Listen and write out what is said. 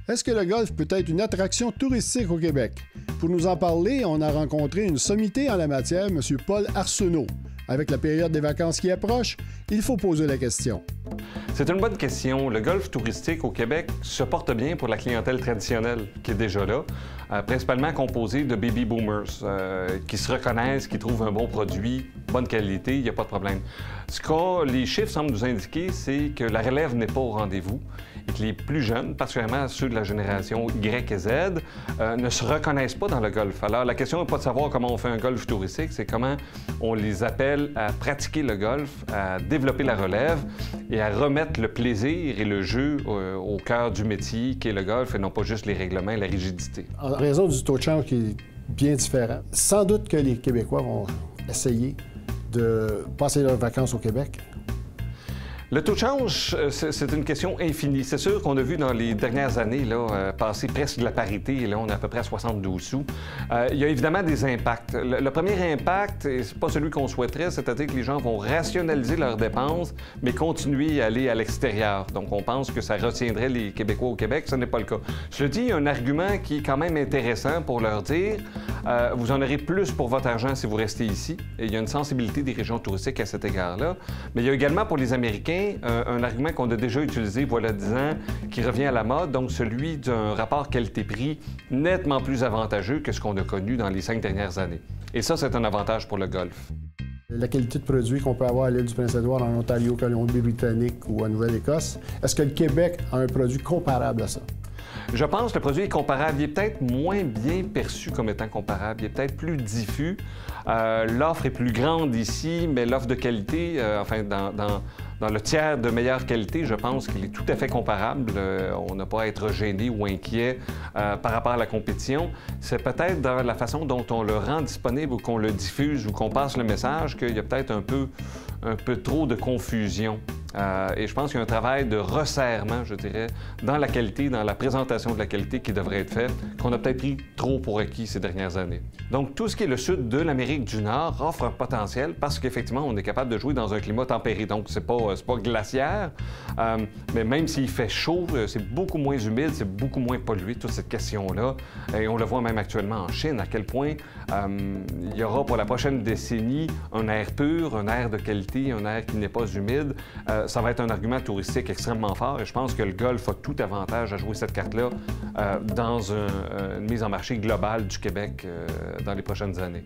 Est-ce que le golf peut être une attraction touristique au Québec? Pour nous en parler, on a rencontré une sommité en la matière, M. Paul Arsenault. Avec la période des vacances qui approche, il faut poser la question. C'est une bonne question. Le golf touristique au Québec se porte bien pour la clientèle traditionnelle qui est déjà là, principalement composée de baby boomers qui se reconnaissent, qui trouvent un bon produit, bonne qualité, il n'y a pas de problème. Ce que les chiffres semblent nous indiquer, c'est que la relève n'est pas au rendez-vous et que les plus jeunes, particulièrement ceux de la génération Y et Z, ne se reconnaissent pas dans le golf. Alors, la question n'est pas de savoir comment on fait un golf touristique, c'est comment on les appelle à pratiquer le golf, à développer la relève et à remettre le plaisir et le jeu au cœur du métier qu'est le golf et non pas juste les règlements et la rigidité. En raison du taux de change qui est bien différent, sans doute que les Québécois vont essayer de passer leurs vacances au Québec. Le taux de change, c'est une question infinie. C'est sûr qu'on a vu dans les dernières années passer presque de la parité. Et là, on est à peu près à 72 sous. Il y a évidemment des impacts. Le premier impact, et c'est pas celui qu'on souhaiterait, c'est-à-dire que les gens vont rationaliser leurs dépenses, mais continuer à aller à l'extérieur. Donc, on pense que ça retiendrait les Québécois au Québec. Ce n'est pas le cas. Je le dis, il y a un argument qui est quand même intéressant pour leur dire vous en aurez plus pour votre argent si vous restez ici. Et il y a une sensibilité des régions touristiques à cet égard-là. Mais il y a également pour les Américains un argument qu'on a déjà utilisé voilà 10 ans, qui revient à la mode, donc celui d'un rapport qualité-prix nettement plus avantageux que ce qu'on a connu dans les 5 dernières années. Et ça, c'est un avantage pour le golf. La qualité de produit qu'on peut avoir à l'île du Prince-Édouard, en Ontario, Colombie-Britannique ou en Nouvelle-Écosse, est-ce que le Québec a un produit comparable à ça? Je pense que le produit est comparable. Il est peut-être moins bien perçu comme étant comparable. Il est peut-être plus diffus. L'offre est plus grande ici, mais l'offre de qualité, dans le tiers de meilleure qualité, je pense qu'il est tout à fait comparable. On n'a pas à être gêné ou inquiet par rapport à la compétition. C'est peut-être dans la façon dont on le rend disponible ou qu'on le diffuse ou qu'on passe le message qu'il y a peut-être un peu trop de confusion. Et je pense qu'il y a un travail de resserrement, je dirais, dans la qualité, dans la présentation de la qualité qui devrait être fait, qu'on a peut-être pris trop pour acquis ces dernières années. Donc, tout ce qui est le sud de l'Amérique du Nord offre un potentiel parce qu'effectivement, on est capable de jouer dans un climat tempéré. Donc, c'est pas glaciaire, mais même s'il fait chaud, c'est beaucoup moins humide, c'est beaucoup moins pollué, toute cette question-là. Et on le voit même actuellement en Chine, à quel point il y aura pour la prochaine décennie un air pur, un air de qualité, un air qui n'est pas humide. Ça va être un argument touristique extrêmement fort et je pense que le golf a tout avantage à jouer cette carte-là dans une mise en marché globale du Québec dans les prochaines années.